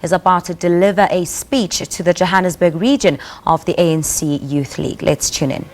is about to deliver a speech to the Johannesburg region of the ANC Youth League. Let's tune in.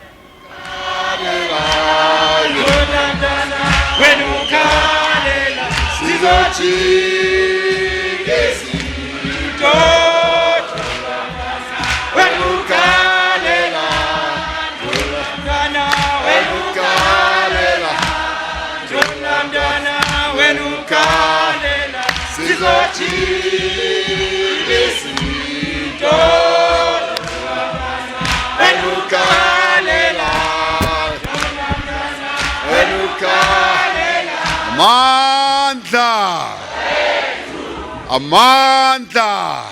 Amandla!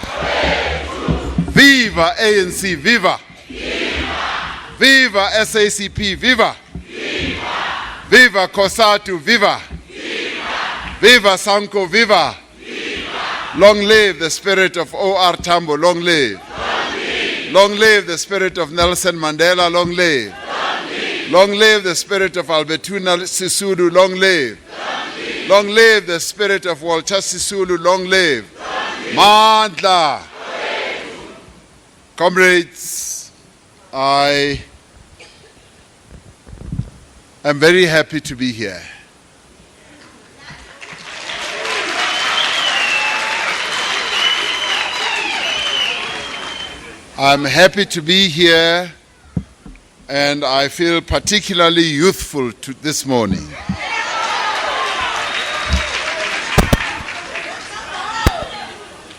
Viva ANC, viva! Viva SACP, viva! Viva COSATU, viva! Viva Sanko, viva! Long live the spirit of O.R. Tambo, long live! Long live the spirit of Nelson Mandela, long live! Long live the spirit of Albertuna Sisulu, long live! Long live the spirit of Walter Sisulu, long live! Mandla! Comrades, I am very happy to be here. I'm happy to be here, and I feel particularly youthful this morning.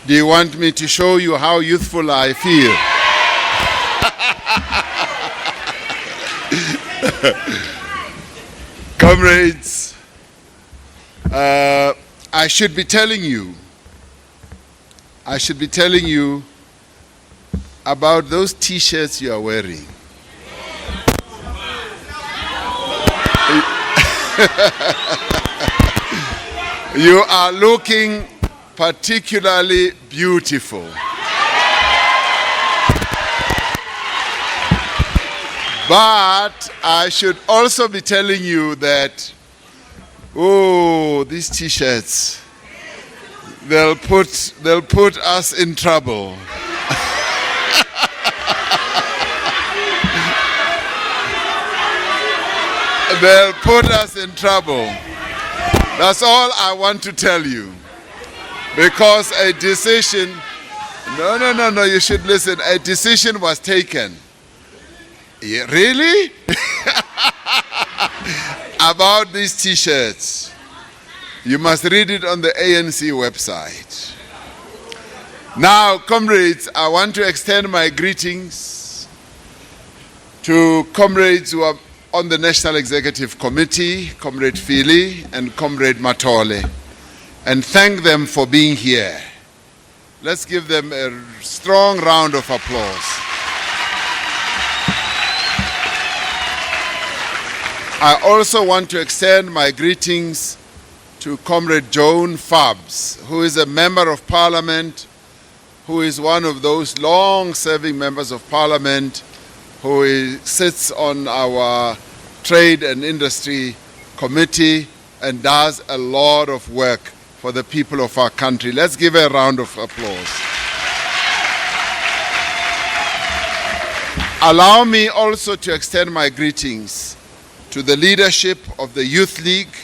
Do you want me to show you how youthful I feel? Comrades, I should be telling you about those t-shirts you are wearing. You are looking particularly beautiful. But I should also be telling you that, these t-shirts, they'll put us in trouble. They'll put us in trouble. That's all I want to tell you. Because a decision, no, you should listen. A decision was taken. Yeah, really? About these t-shirts. You must read it on the ANC website. Now, comrades, I want to extend my greetings to comrades who are on the National Executive Committee, Comrade Fili and Comrade Matole, and thank them for being here. Let's give them a strong round of applause. I also want to extend my greetings to Comrade Joan Fabs, who is a Member of Parliament, who is one of those long-serving Members of Parliament who sits on our Trade and Industry Committee and does a lot of work for the people of our country. Let's give her a round of applause. Allow me also to extend my greetings to the leadership of the Youth League,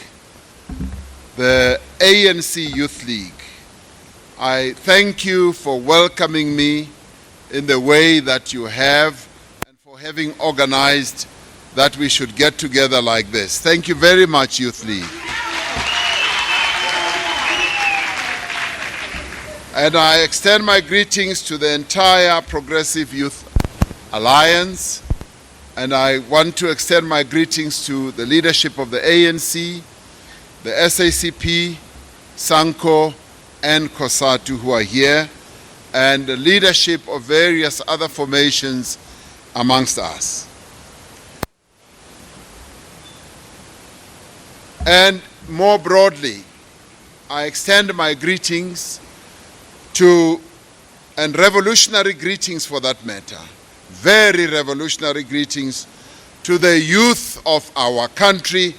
the ANC Youth League. I thank you for welcoming me in the way that you have and for having organized that we should get together like this. Thank you very much, Youth League. And I extend my greetings to the entire Progressive Youth Alliance, and I want to extend my greetings to the leadership of the ANC, the SACP, SANCO, and COSATU who are here, and the leadership of various other formations amongst us. And more broadly, I extend my greetings and revolutionary greetings for that matter, very revolutionary greetings to the youth of our country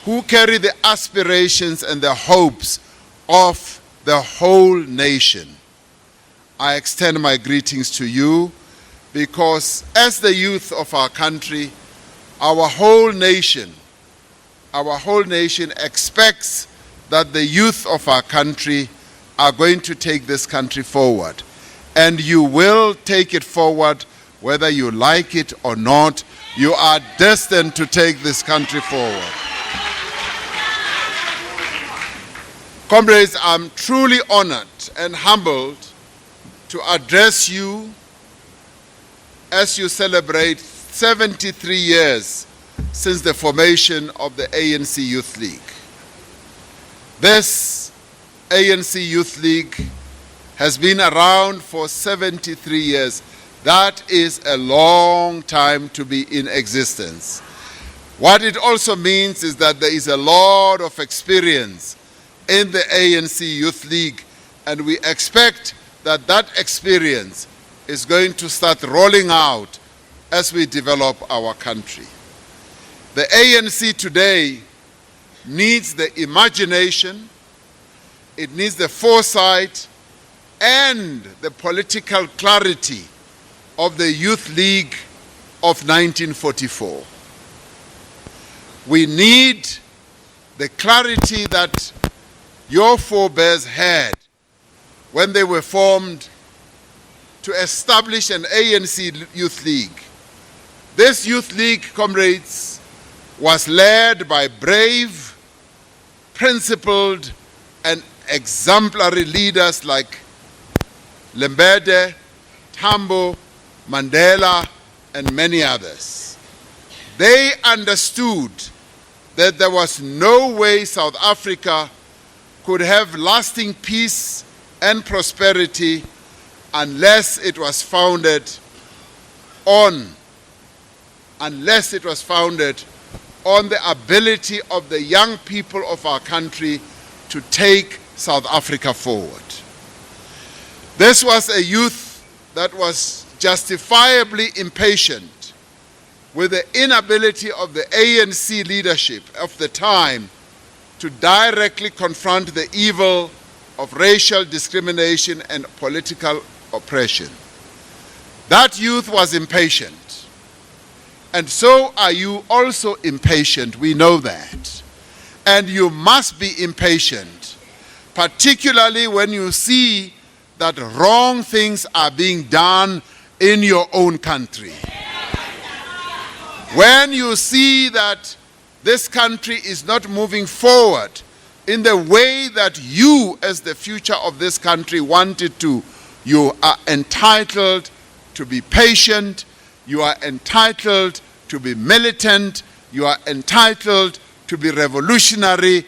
who carry the aspirations and the hopes of the whole nation. I extend my greetings to you, because as the youth of our country, our whole nation expects that the youth of our country are going to take this country forward. And you will take it forward whether you like it or not. You are destined to take this country forward. Comrades, I'm truly honored and humbled to address you as you celebrate 73 years since the formation of the ANC Youth League. This ANC Youth League has been around for 73 years. That is a long time to be in existence. What it also means is that there is a lot of experience in the ANC Youth League, and we expect that that experience is going to start rolling out as we develop our country. The ANC today needs the imagination, it needs the foresight and the political clarity of the Youth League of 1944. We need the clarity that your forebears had when they were formed to establish an ANC Youth League. This Youth League, comrades, was led by brave, principled, and exemplary leaders like Lembede, Tambo, Mandela, and many others. They understood that there was no way South Africa could have lasting peace and prosperity unless it was founded on the ability of the young people of our country to take South Africa forward. This was a youth that was justifiably impatient with the inability of the ANC leadership of the time to directly confront the evil of racial discrimination and political oppression. That youth was impatient. And so are you also impatient, we know that. And you must be impatient, particularly when you see that wrong things are being done in your own country. When you see that this country is not moving forward in the way that you, as the future of this country, want it to, you are entitled to be patient, you are entitled to be militant, you are entitled to be revolutionary,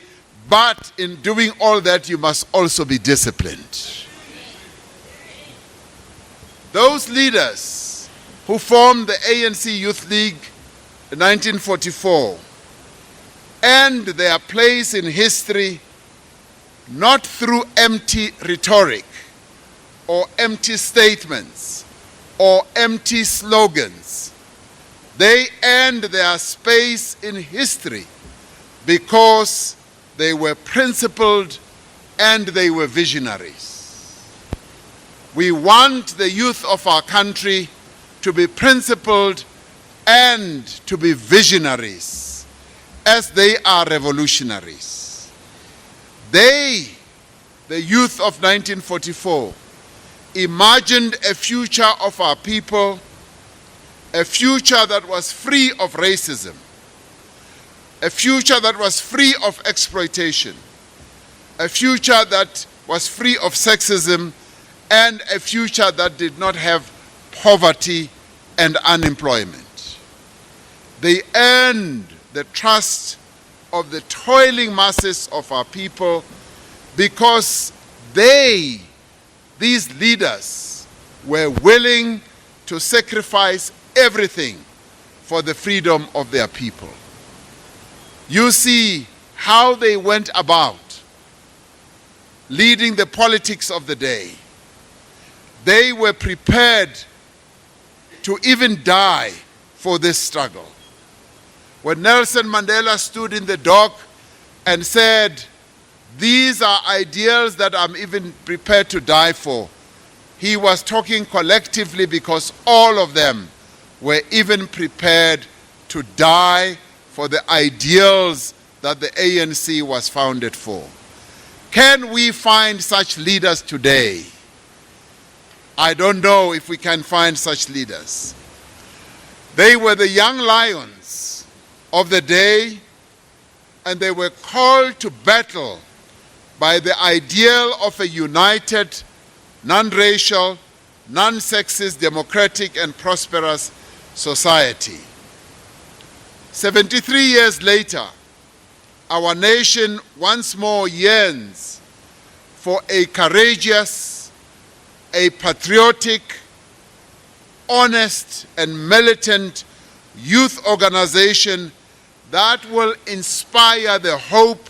but in doing all that, you must also be disciplined. Those leaders who formed the ANC Youth League in 1944 earned their place in history not through empty rhetoric or empty statements or empty slogans. They earned their space in history because they were principled and they were visionaries. We want the youth of our country to be principled and to be visionaries as they are revolutionaries. They, the youth of 1944, imagined a future of our people, a future that was free of racism, a future that was free of exploitation, a future that was free of sexism, and a future that did not have poverty and unemployment. They earned the trust of the toiling masses of our people because these leaders, were willing to sacrifice everything for the freedom of their people. You see how they went about leading the politics of the day. They were prepared to even die for this struggle. When Nelson Mandela stood in the dock and said, "These are ideals that I'm even prepared to die for," he was talking collectively because all of them were even prepared to die for the ideals that the ANC was founded for. Can we find such leaders today? I don't know if we can find such leaders. They were the young lions of the day, and they were called to battle by the ideal of a united, non-racial, non-sexist, democratic and prosperous society. 73 years later, our nation once more yearns for a courageous, a patriotic, honest and militant youth organization that will inspire the hope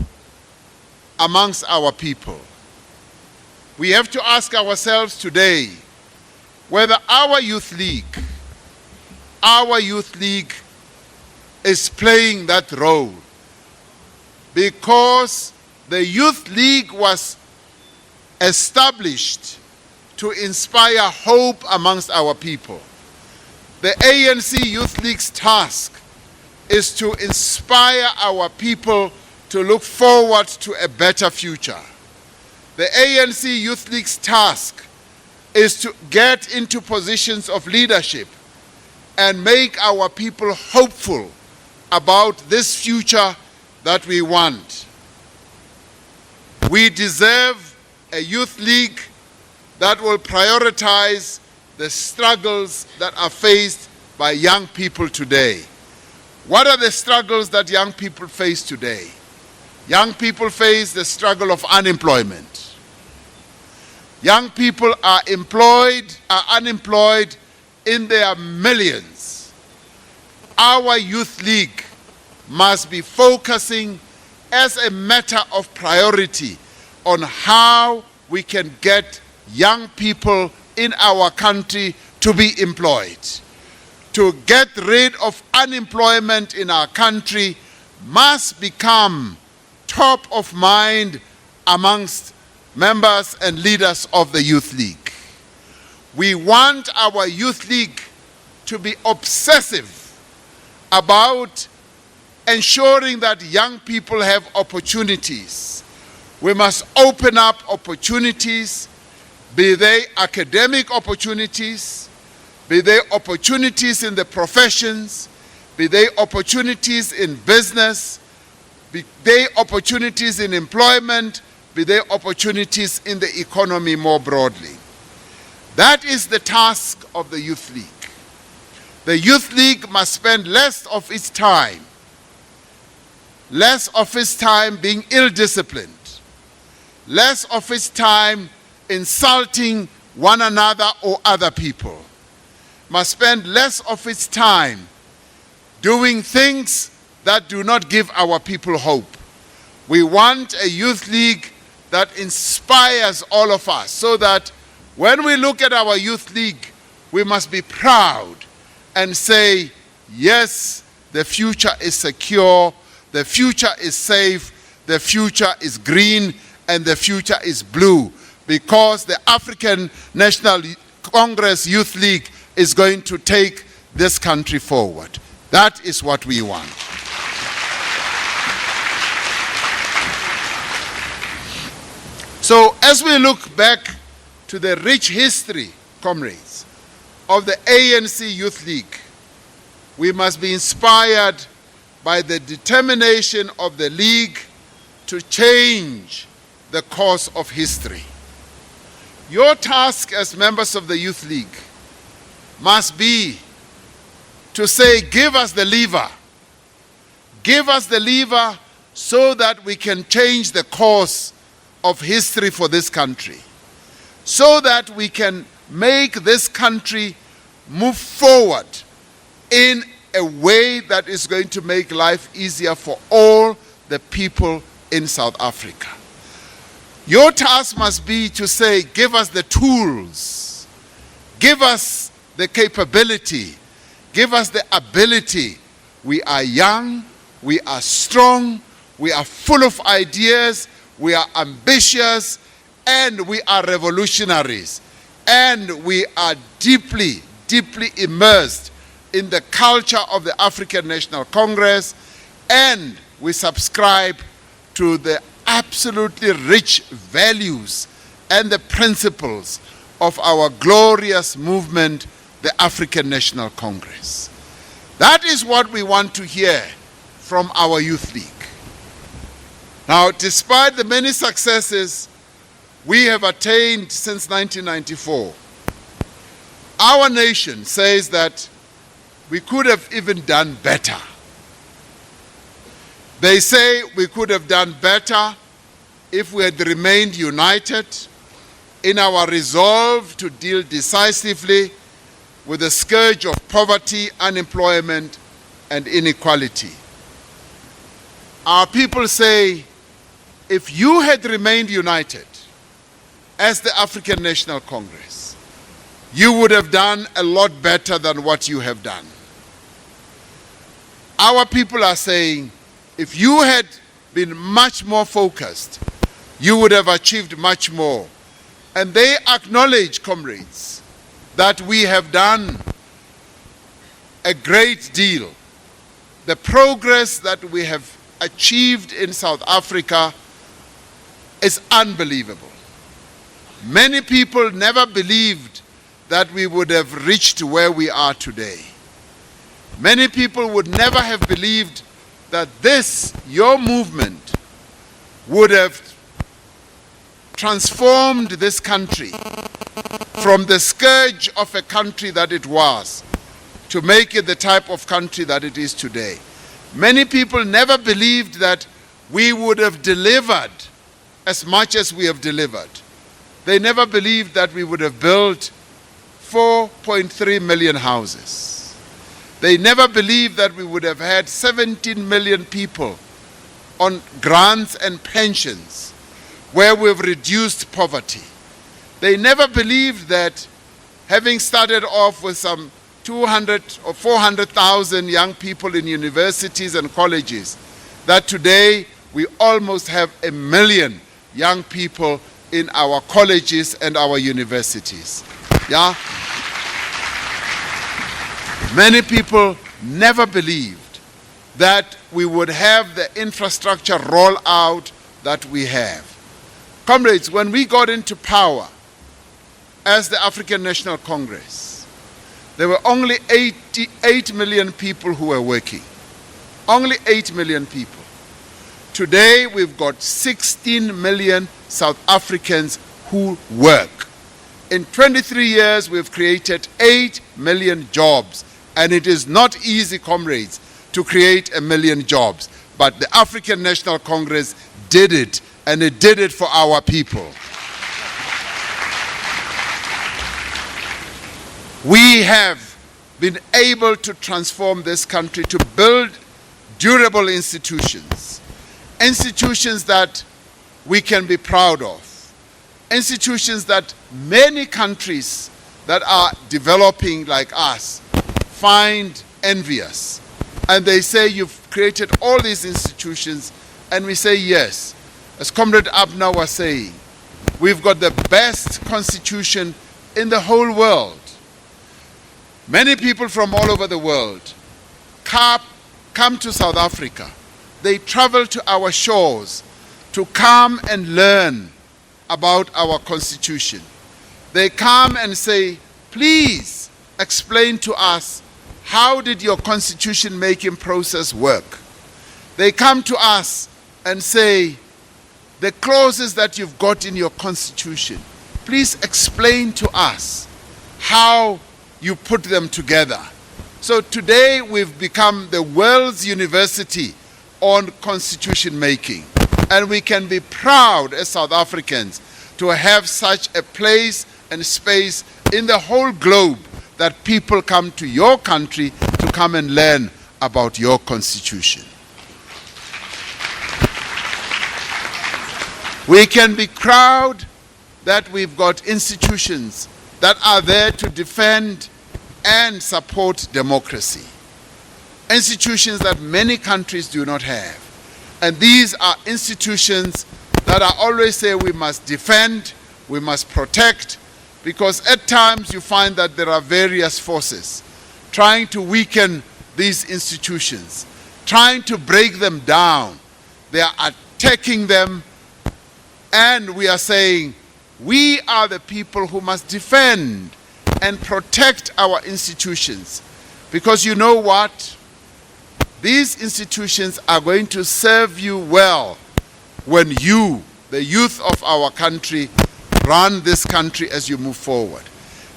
amongst our people. We have to ask ourselves today whether our youth league is playing that role, because the youth league was established to inspire hope amongst our people. The ANC Youth League's task is to inspire our people to look forward to a better future. The ANC Youth League's task is to get into positions of leadership and make our people hopeful about this future that we want. We deserve a youth league that will prioritize the struggles that are faced by young people today. What are the struggles that young people face today? Young people face the struggle of unemployment. Young people are unemployed in their millions. Our youth league must be focusing as a matter of priority on how we can get young people in our country to be employed. To get rid of unemployment in our country must become top of mind amongst members and leaders of the Youth League. We want our Youth League to be obsessive about ensuring that young people have opportunities. We must open up opportunities, be they academic opportunities, be they opportunities in the professions, be they opportunities in business, be they opportunities in employment, be they opportunities in the economy more broadly. That is the task of the Youth League. The Youth League must spend less of its time being ill-disciplined, less of its time insulting one another or other people, must spend less of its time doing things that do not give our people hope. We want a youth league that inspires all of us, so that when we look at our youth league, we must be proud and say, yes, the future is secure, the future is safe, the future is green, and the future is blue, because the African National Congress Youth League is going to take this country forward. That is what we want. So as we look back to the rich history, comrades, of the ANC Youth League, we must be inspired by the determination of the League to change the course of history. Your task as members of the Youth League must be to say, give us the lever. Give us the lever so that we can change the course of history for this country, so that we can make this country move forward in a way that is going to make life easier for all the people in South Africa. Your task must be to say, give us the tools, give us the capability, give us the ability. We are young, we are strong, we are full of ideas, we are ambitious, and we are revolutionaries. and we are deeply, deeply immersed in the culture of the African National Congress, and we subscribe to the absolutely rich values and the principles of our glorious movement, the African National Congress. That is what we want to hear from our Youth League. Now, despite the many successes we have attained since 1994, our nation says that we could have even done better. They say we could have done better if we had remained united in our resolve to deal decisively with the scourge of poverty, unemployment, and inequality. Our people say, if you had remained united as the African National Congress, you would have done a lot better than what you have done. Our people are saying, if you had been much more focused, you would have achieved much more. And they acknowledge, comrades, that we have done a great deal. The progress that we have achieved in South Africa is unbelievable. Many people never believed that we would have reached where we are today. Many people would never have believed that this, your movement, would have transformed this country from the scourge of a country that it was to make it the type of country that it is today. Many people never believed that we would have delivered as much as we have delivered. They never believed that we would have built 4.3 million houses. They never believed that we would have had 17 million people on grants and pensions, where we've reduced poverty. They never believed that, having started off with some 200 or 400,000 young people in universities and colleges, that today we almost have 1 million young people in our colleges and our universities. Yeah? Many people never believed that we would have the infrastructure roll out that we have. Comrades, when we got into power as the African National Congress, there were only 88 million people who were working. Only 8 million people. Today, we've got 16 million South Africans who work. In 23 years, we've created 8 million jobs. And it is not easy, comrades, to create 1 million jobs. But the African National Congress did it, and it did it for our people. We have been able to transform this country, to build durable institutions. Institutions that we can be proud of. Institutions that many countries that are developing like us find envious. And they say, you've created all these institutions, and we say yes. As Comrade Abner was saying, we've got the best constitution in the whole world. Many people from all over the world come to South Africa. They travel to our shores to come and learn about our constitution. They come and say, please explain to us, how did your constitution making process work? They come to us and say, the clauses that you've got in your constitution, please explain to us how you put them together. So today we've become the world's university on constitution making. And we can be proud as South Africans to have such a place and space in the whole globe that people come to your country to come and learn about your constitution. We can be proud that we've got institutions that are there to defend and support democracy. Institutions that many countries do not have. And these are institutions that I always say we must defend, we must protect, because at times you find that there are various forces trying to weaken these institutions, trying to break them down. They are attacking them, and we are saying, we are the people who must defend and protect our institutions. Because you know what? These institutions are going to serve you well when you, the youth of our country, run this country as you move forward.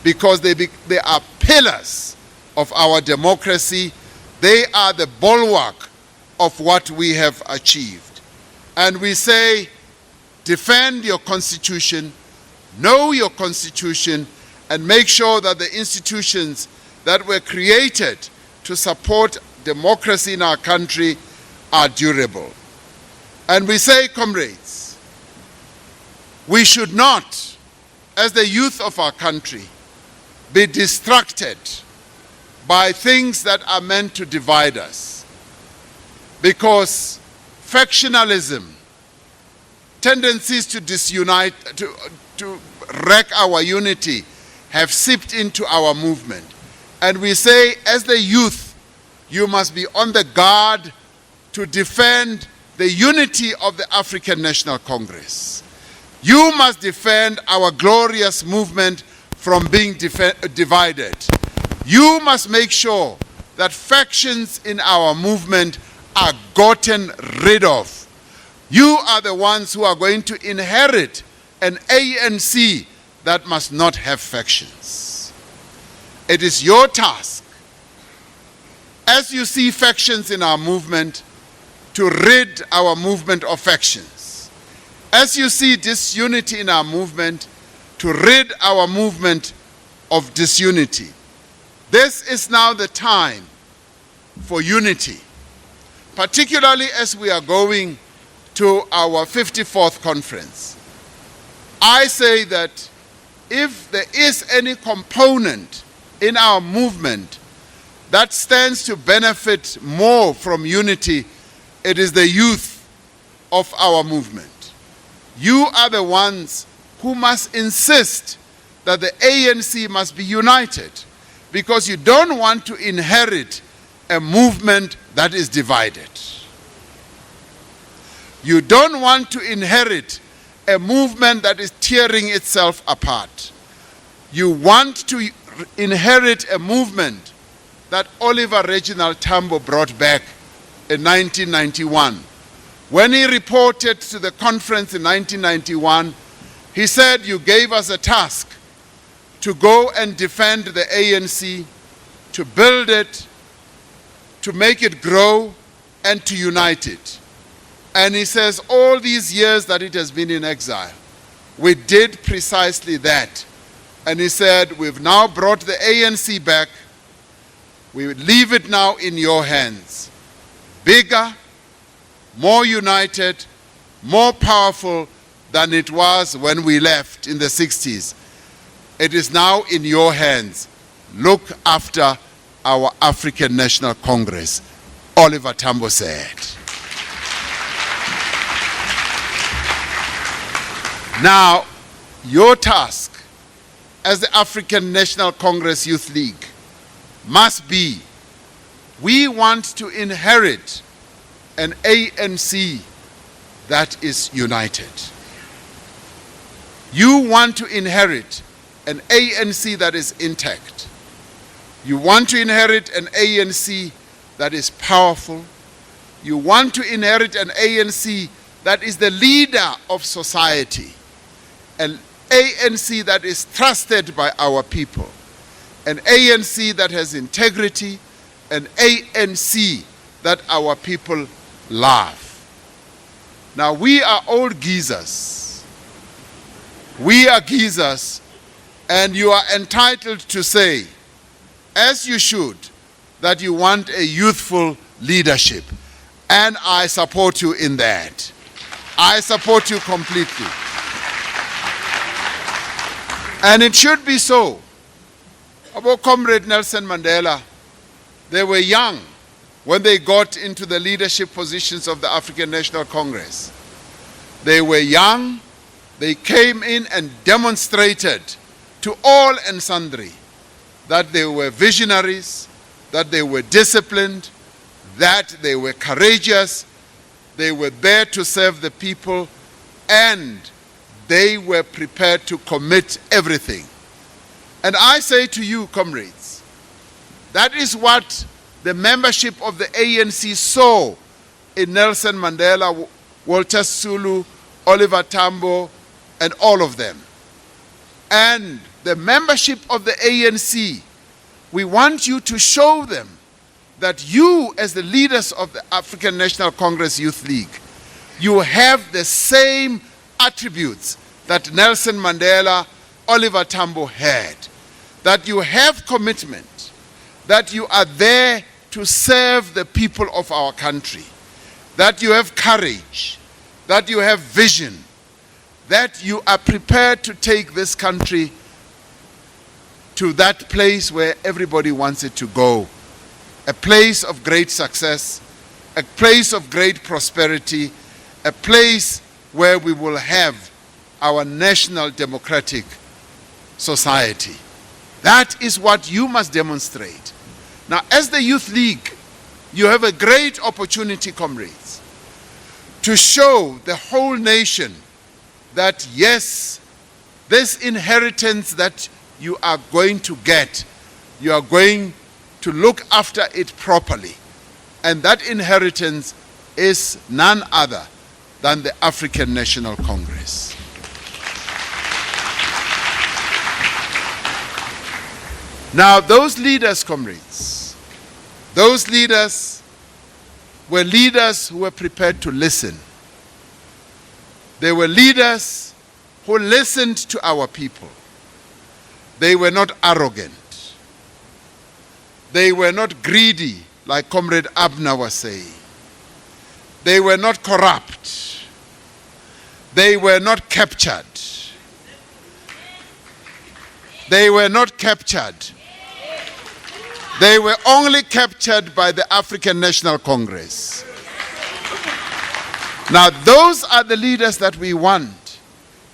Because they are pillars of our democracy. They are the bulwark of what we have achieved. And we say, defend your constitution, know your constitution, and make sure that the institutions that were created to support democracy in our country are durable. And we say, comrades, we should not, as the youth of our country, be distracted by things that are meant to divide us. Because factionalism, tendencies to disunite, to wreck our unity, have seeped into our movement. And we say, as the youth, you must be on the guard to defend the unity of the African National Congress. You must defend our glorious movement from being divided. You must make sure that factions in our movement are gotten rid of. You are the ones who are going to inherit an ANC that must not have factions. It is your task, as you see factions in our movement, to rid our movement of factions. As you see disunity in our movement, to rid our movement of disunity. This is now the time for unity, particularly as we are going to our 54th conference. I say that if there is any component in our movement that stands to benefit more from unity, it is the youth of our movement. You are the ones who must insist that the ANC must be united, because you don't want to inherit a movement that is divided. You don't want to inherit a movement that is tearing itself apart. You want to inherit a movement that Oliver Reginald Tambo brought back in 1991. When he reported to the conference in 1991, he said, you gave us a task to go and defend the ANC, to build it, to make it grow, and to unite it. And he says, all these years that it has been in exile, we did precisely that. And he said, we've now brought the ANC back. We leave it now in your hands. Bigger, more united, more powerful than it was when we left in the 60s. It is now in your hands. Look after our African National Congress, Oliver Tambo said. Now, your task as the African National Congress Youth League must be, we want to inherit an ANC that is united. You want to inherit an ANC that is intact. You want to inherit an ANC that is powerful. You want to inherit an ANC that is the leader of society. An ANC that is trusted by our people. An ANC that has integrity. An ANC that our people love. Now, we are old geezers. We are geezers, and you are entitled to say, as you should, that you want a youthful leadership. And I support you in that. I support you completely. And it should be so. About Comrade Nelson Mandela, they were young when they got into the leadership positions of the African National Congress. They were young. They came in and demonstrated to all and sundry that they were visionaries, that they were disciplined, that they were courageous, they were there to serve the people, and they were prepared to commit everything. And I say to you, comrades, that is what the membership of the ANC saw in Nelson Mandela, Walter Sisulu, Oliver Tambo, and all of them. And the membership of the ANC, we want you to show them that you, as the leaders of the African National Congress Youth League, you have the same attributes that Nelson Mandela, Oliver Tambo had. That you have commitment, that you are there to serve the people of our country, that you have courage, that you have vision, that you are prepared to take this country to that place where everybody wants it to go. A place of great success, a place of great prosperity, a place where we will have our national democratic society. That is what you must demonstrate. Now, as the Youth League, you have a great opportunity, comrades, to show the whole nation that yes, this inheritance that you are going to get, you are going to look after it properly. And that inheritance is none other than the African National Congress. Now, those leaders, comrades, those leaders were leaders who were prepared to listen. They were leaders who listened to our people. They were not arrogant. They were not greedy, like Comrade Abner was saying. They were not corrupt. They were not captured. They were not captured. They were only captured by the African National Congress. Now, those are the leaders that we want.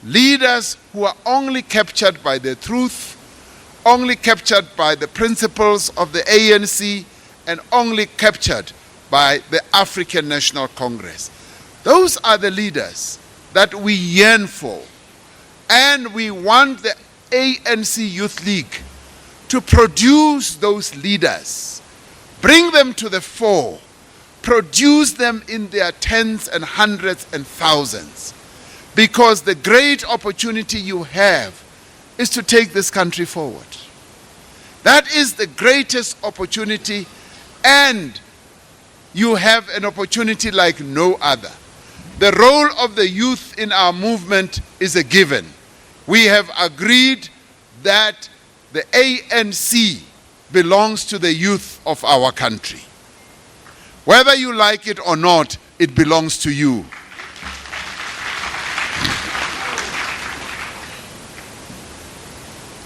Leaders who are only captured by the truth, only captured by the principles of the ANC, and only captured by the African National Congress. Those are the leaders that we yearn for. And we want the ANC Youth League to produce those leaders, bring them to the fore, produce them in their tens and hundreds and thousands, because the great opportunity you have is to take this country forward. That is the greatest opportunity, and you have an opportunity like no other. The role of the youth in our movement is a given. We have agreed that the ANC belongs to the youth of our country. Whether you like it or not, it belongs to you.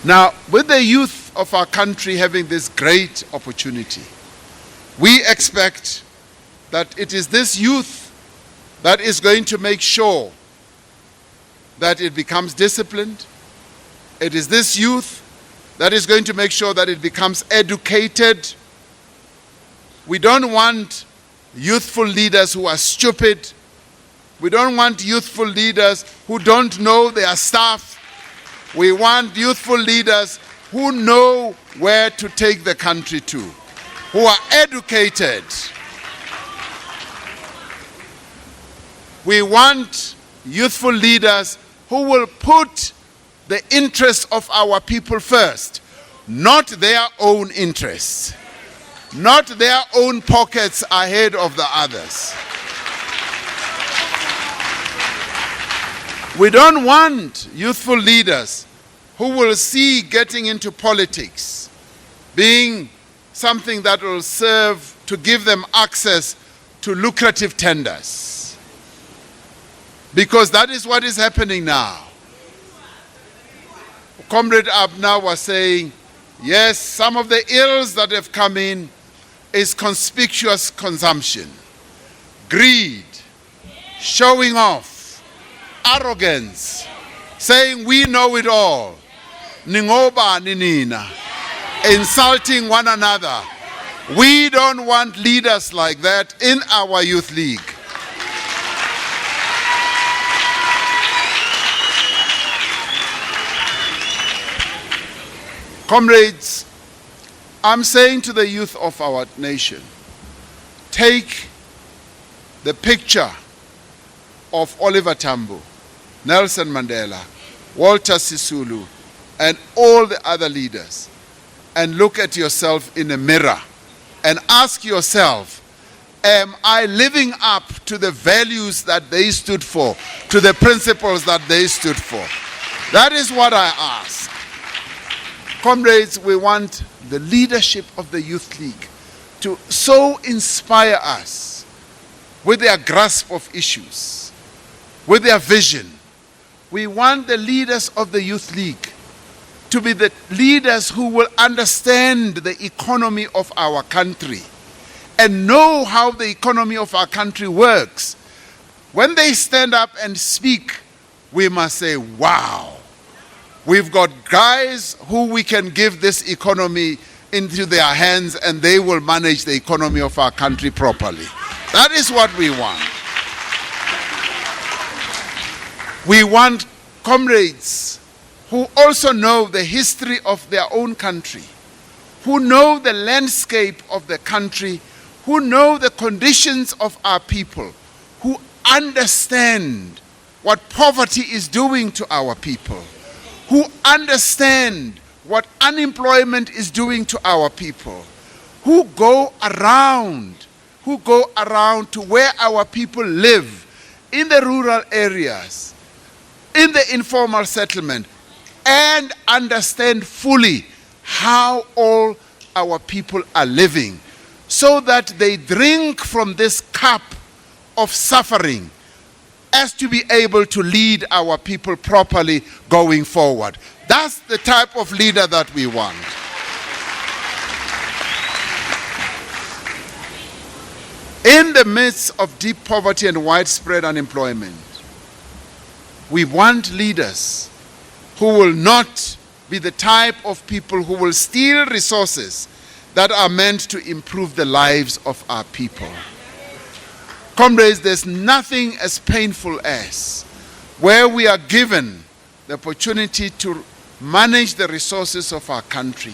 Now, with the youth of our country having this great opportunity, we expect that it is this youth that is going to make sure that it becomes disciplined. It is this youth that is going to make sure that it becomes educated. We don't want youthful leaders who are stupid. We don't want youthful leaders who don't know their stuff. We want youthful leaders who know where to take the country to, who are educated. We want youthful leaders who will put the interests of our people first, not their own interests, not their own pockets ahead of the others. We don't want youthful leaders who will see getting into politics being something that will serve to give them access to lucrative tenders. Because that is what is happening now. Comrade Abner was saying, yes, some of the ills that have come in is conspicuous consumption, greed, showing off, arrogance, saying we know it all, Ningobani nina. Insulting one another. We don't want leaders like that in our youth league. Comrades, I'm saying to the youth of our nation, take the picture of Oliver Tambo, Nelson Mandela, Walter Sisulu, and all the other leaders, and look at yourself in a mirror and ask yourself, am I living up to the values that they stood for, to the principles that they stood for? That is what I ask. Comrades, we want the leadership of the Youth League to so inspire us with their grasp of issues, with their vision. We want the leaders of the Youth League to be the leaders who will understand the economy of our country and know how the economy of our country works. When they stand up and speak, we must say, wow, we've got guys who we can give this economy into their hands and they will manage the economy of our country properly. That is what we want. We want comrades who also know the history of their own country, who know the landscape of the country, who know the conditions of our people, who understand what poverty is doing to our people, who understand what unemployment is doing to our people, who go around to where our people live, in the rural areas, in the informal settlement, and understand fully how all our people are living, so that they drink from this cup of suffering as to be able to lead our people properly going forward. That's the type of leader that we want. In the midst of deep poverty and widespread unemployment, we want leaders who will not be the type of people who will steal resources that are meant to improve the lives of our people. Comrades, there's nothing as painful as where we are given the opportunity to manage the resources of our country,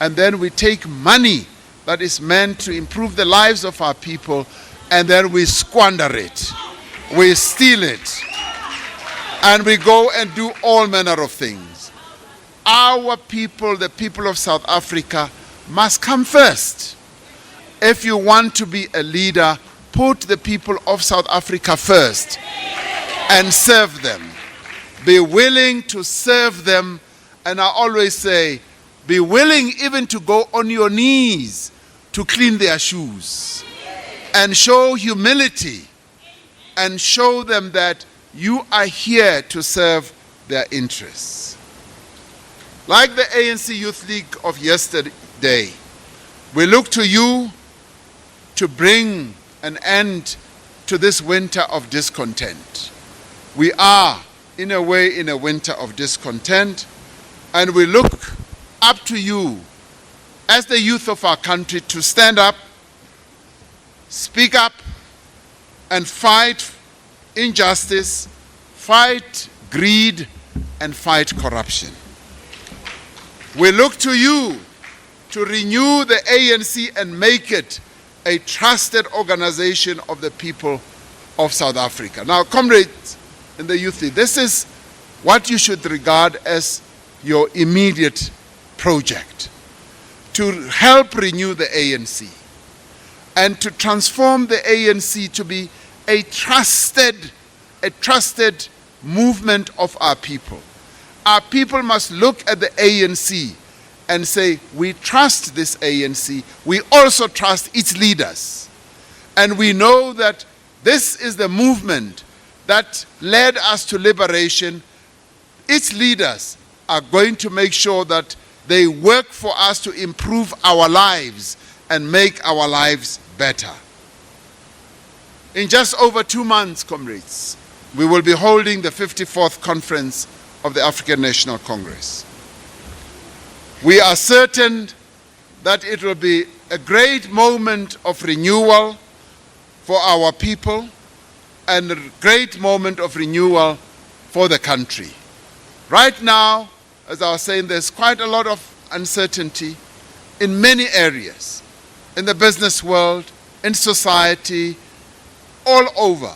and then we take money that is meant to improve the lives of our people, and then we squander it, we steal it, and we go and do all manner of things. Our people, the people of South Africa, must come first. If you want to be a leader, put the people of South Africa first and serve them. Be willing to serve them, and I always say, be willing even to go on your knees to clean their shoes, and show humility and show them that you are here to serve their interests. Like the ANC Youth League of yesterday, we look to you to bring an end to this winter of discontent. We are, in a way, in a winter of discontent, and we look up to you as the youth of our country to stand up, speak up, and fight injustice, fight greed, and fight corruption. We look to you to renew the ANC and make it a trusted organization of the people of South Africa. Now, comrades in the Youth League, this is what you should regard as your immediate project, to help renew the ANC and to transform the ANC to be a trusted movement of our people. Our people must look at the ANC and say, we trust this ANC, we also trust its leaders. And we know that this is the movement that led us to liberation. Its leaders are going to make sure that they work for us to improve our lives and make our lives better. In just over 2 months, comrades, we will be holding the 54th conference of the African National Congress. We are certain that it will be a great moment of renewal for our people and a great moment of renewal for the country. Right now, as I was saying, there's quite a lot of uncertainty in many areas, in the business world, in society, all over.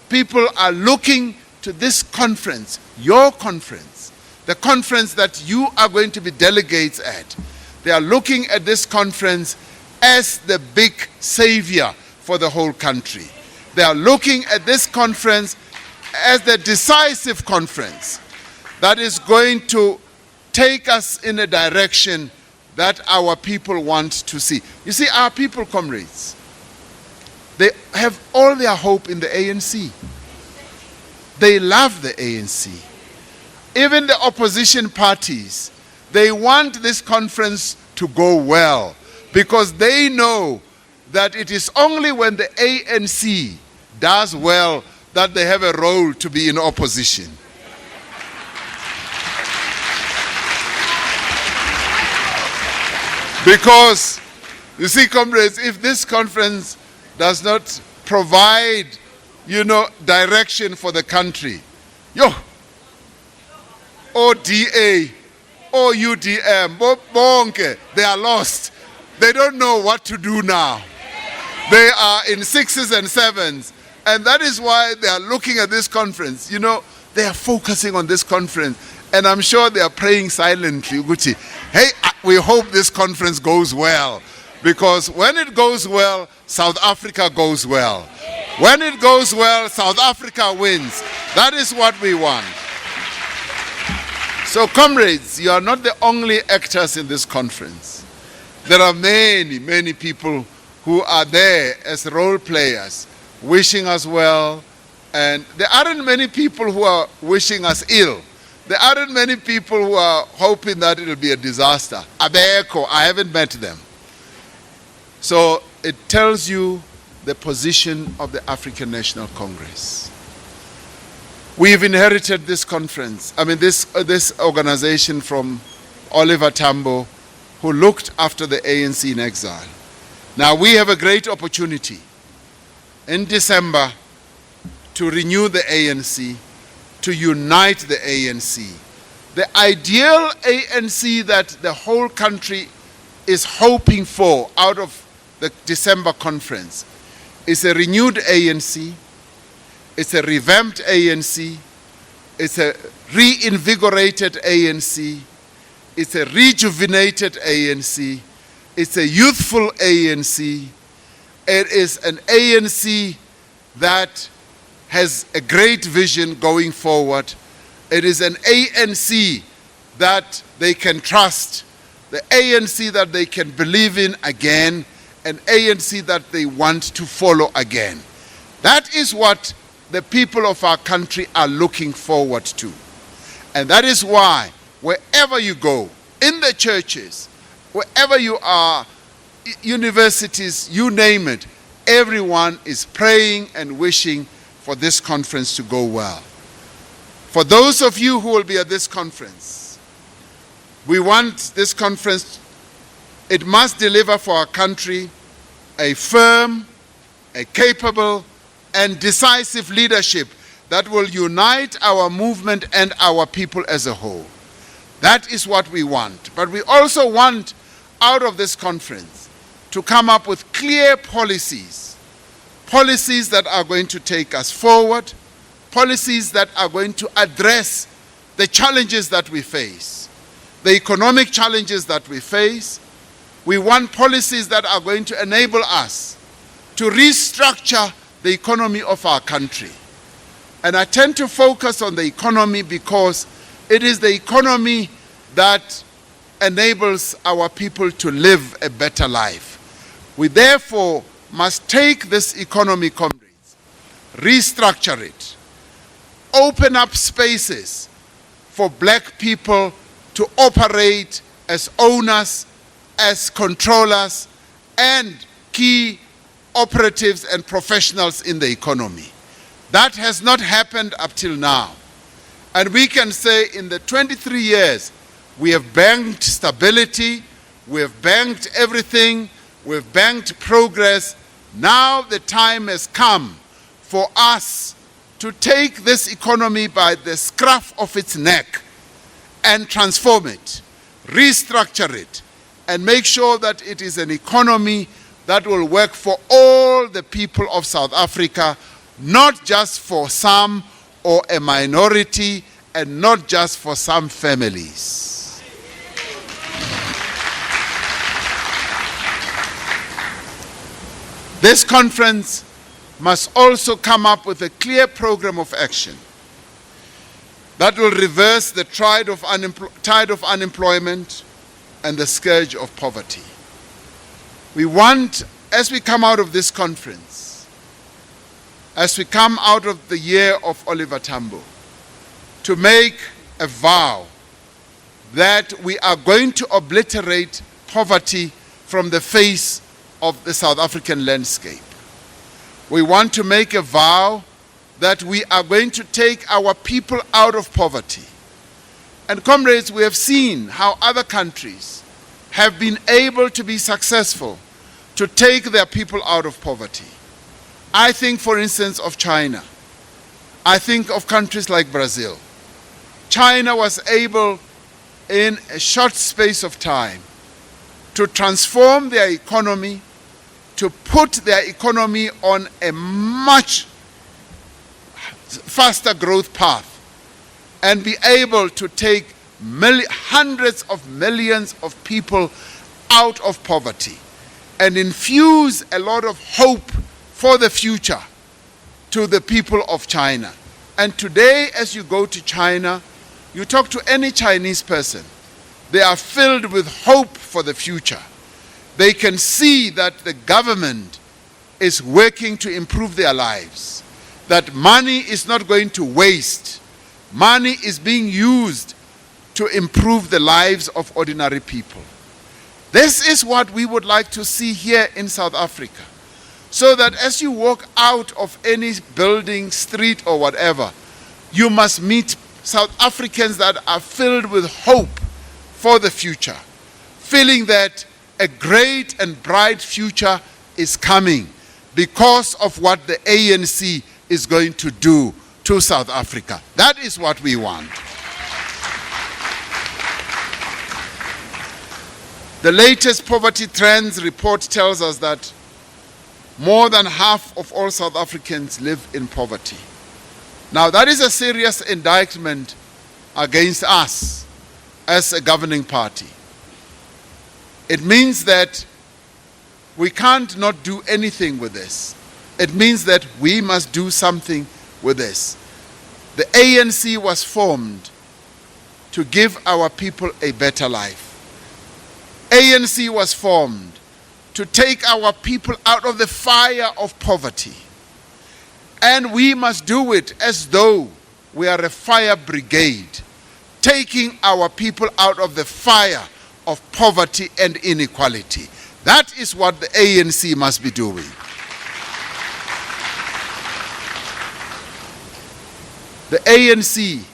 People are looking to this conference, your conference, the conference that you are going to be delegates at. They are looking at this conference as the big savior for the whole country. They are looking at this conference as the decisive conference that is going to take us in a direction that our people want to see. You see, our people, comrades, they have all their hope in the ANC. They love the ANC. Even the opposition parties, they want this conference to go well because they know that it is only when the ANC does well that they have a role to be in opposition. Because, you see, comrades, if this conference does not provide, direction for the country, ODA, or UDM, bonke, they are lost. They don't know what to do now. They are in 6s and 7s. And that is why they are looking at this conference. They are focusing on this conference. And I'm sure they are praying silently, Uguti. Hey, we hope this conference goes well. Because when it goes well, South Africa goes well. When it goes well, South Africa wins. That is what we want. So, comrades, you are not the only actors in this conference. There are many, many people who are there as role players, wishing us well. And there aren't many people who are wishing us ill. There aren't many people who are hoping that it will be a disaster. Abeko, I haven't met them. So it tells you the position of the African National Congress. We've inherited this conference, this organization from Oliver Tambo, who looked after the ANC in exile. Now we have a great opportunity in December to renew the ANC, to unite the ANC. The ideal ANC that the whole country is hoping for out of the December conference is a renewed ANC, it's a revamped ANC, it's a reinvigorated ANC, it's a rejuvenated ANC, it's a youthful ANC, it is an ANC that has a great vision going forward. It is an ANC that they can trust, the ANC that they can believe in again, an ANC that they want to follow again. That is what the people of our country are looking forward to. And that is why wherever you go, in the churches, wherever you are, universities, you name it, everyone is praying and wishing for this conference to go well. For those of you who will be at this conference, we want this conference, it must deliver for our country a firm, a capable, and decisive leadership that will unite our movement and our people as a whole. That is what we want. But we also want, out of this conference, to come up with clear policies that are going to take us forward, policies that are going to address the challenges that we face, the economic challenges that we face. We want policies that are going to enable us to restructure the economy of our country. And I tend to focus on the economy because it is the economy that enables our people to live a better life. We therefore must take this economy, comrades, restructure it, open up spaces for black people to operate as owners, as controllers, and key operatives and professionals in the economy. That has not happened up till now. And we can say in the 23 years We have banked stability, we have banked everything, we've banked progress. Now the time has come for us to take this economy by the scruff of its neck and transform it, restructure it, and make sure that it is an economy that will work for all the people of South Africa, not just for some or a minority, and not just for some families. This conference must also come up with a clear program of action that will reverse the tide of unemployment and the scourge of poverty. We want, as we come out of this conference, as we come out of the year of Oliver Tambo, to make a vow that we are going to obliterate poverty from the face of the South African landscape. We want to make a vow that we are going to take our people out of poverty. And comrades, we have seen how other countries have been able to be successful to take their people out of poverty. I think, for instance, of China. I think of countries like Brazil. China was able, in a short space of time, to transform their economy, to put their economy on a much faster growth path, and be able to take hundreds of millions of people out of poverty and infuse a lot of hope for the future to the people of China. And today, as you go to China, you talk to any Chinese person, they are filled with hope for the future. They can see that the government is working to improve their lives, that money is not going to waste. Money is being used to improve the lives of ordinary people. This is what we would like to see here in South Africa, so that as you walk out of any building, street, or whatever, you must meet South Africans that are filled with hope for the future, feeling that a great and bright future is coming because of what the ANC is going to do to South Africa. That is what we want. The latest poverty trends report tells us that more than half of all South Africans live in poverty. Now, that is a serious indictment against us as a governing party. It means that we can't not do anything with this. It means that we must do something with this. The ANC was formed to give our people a better life. ANC was formed to take our people out of the fire of poverty. And we must do it as though we are a fire brigade, taking our people out of the fire of poverty and inequality. That is what the ANC must be doing. The ANC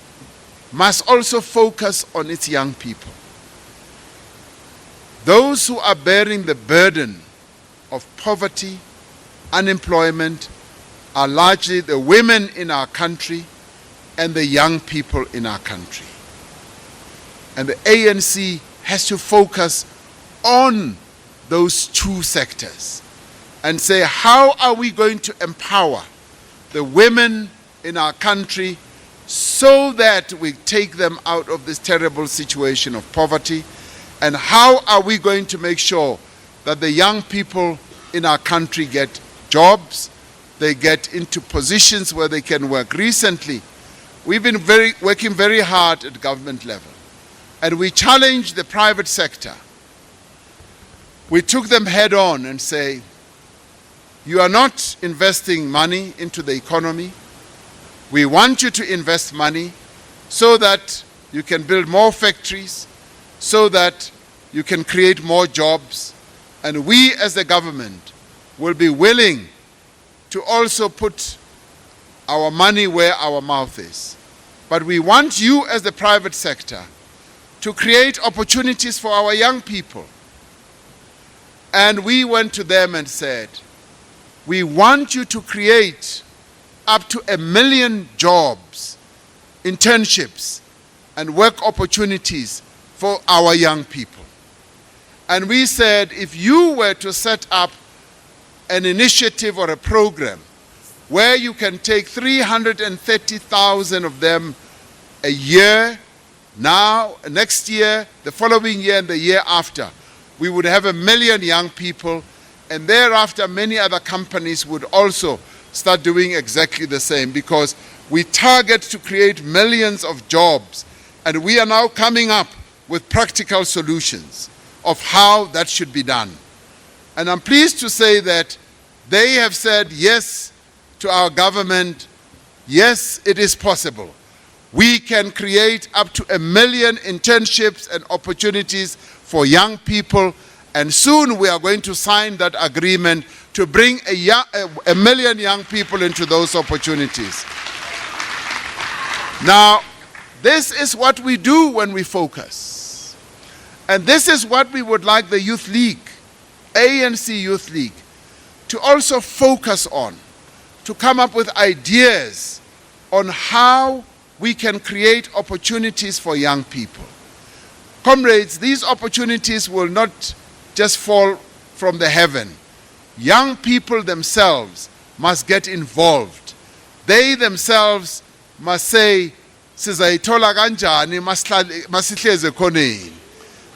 must also focus on its young people. Those who are bearing the burden of poverty, unemployment, are largely the women in our country and the young people in our country. And the ANC has to focus on those two sectors and say, how are we going to empower the women in our country so that we take them out of this terrible situation of poverty? And how are we going to make sure that the young people in our country get jobs, they get into positions where they can work? Recently, we've been working very hard at government level, and we challenged the private sector. We took them head on and say, you are not investing money into the economy. We want you to invest money so that you can build more factories, so that you can create more jobs, and we as the government will be willing to also put our money where our mouth is. But we want you as the private sector to create opportunities for our young people. And we went to them and said, we want you to create up to 1 million jobs, internships, and work opportunities for our young people. And we said, if you were to set up an initiative or a program where you can take 330,000 of them a year, now, next year, the following year, and the year after, we would have 1 million young people, and thereafter many other companies would also start doing exactly the same, because we target to create millions of jobs, and we are now coming up with practical solutions of how that should be done. And I'm pleased to say that they have said yes to our government. Yes, it is possible. We can create up to 1 million internships and opportunities for young people, and soon we are going to sign that agreement to bring 1 million young people into those opportunities. Now, this is what we do when we focus. And this is what we would like the Youth League, ANC Youth League, to also focus on, to come up with ideas on how we can create opportunities for young people. Comrades, these opportunities will not just fall from the heaven. Young people themselves must get involved. They themselves must say, "Sizayithola kanjani masihleze khoneni."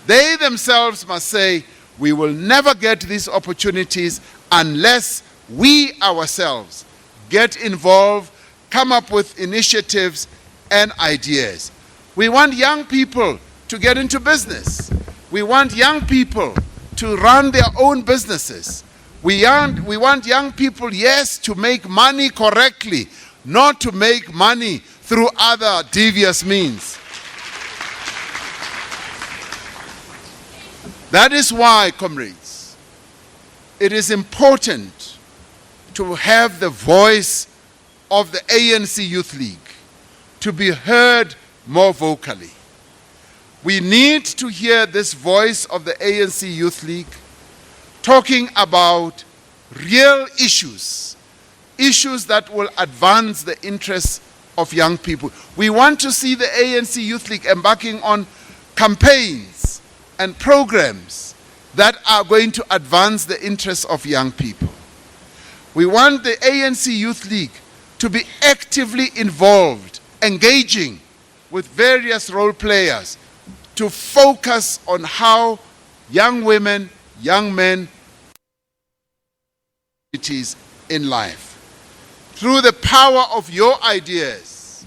They themselves must say, we will never get these opportunities unless we ourselves get involved, come up with initiatives and ideas. We want young people to get into business. We want young people to run their own businesses. We want young people, yes, to make money correctly, not to make money through other devious means. That is why, comrades, it is important to have the voice of the ANC Youth League to be heard more vocally. We need to hear this voice of the ANC Youth League talking about real issues, issues that will advance the interests of young people. We want to see the ANC Youth League embarking on campaigns and programs that are going to advance the interests of young people. We want the ANC Youth League to be actively involved, engaging with various role players to focus on how young women, young men, in life. Through the power of your ideas,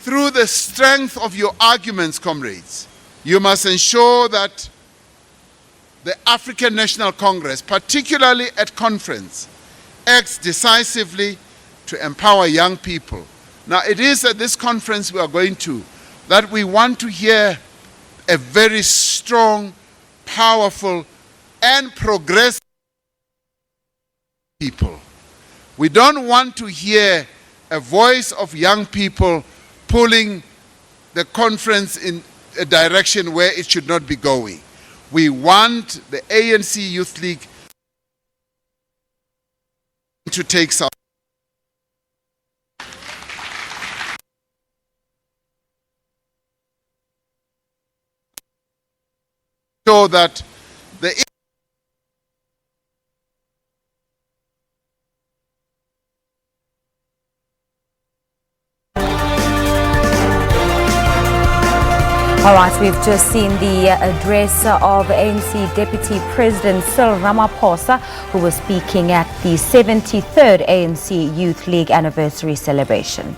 through the strength of your arguments, comrades, you must ensure that the African National Congress, particularly at conference, acts decisively to empower young people. Now, it is at this conference we are going to that we want to hear a very strong, powerful, and progressive people. We don't want to hear a voice of young people pulling the conference in a direction where it should not be going. We want the ANC Youth League to take some. So that the All right, we've just seen the address of ANC Deputy President Cyril Ramaphosa, who was speaking at the 73rd ANC Youth League anniversary celebration.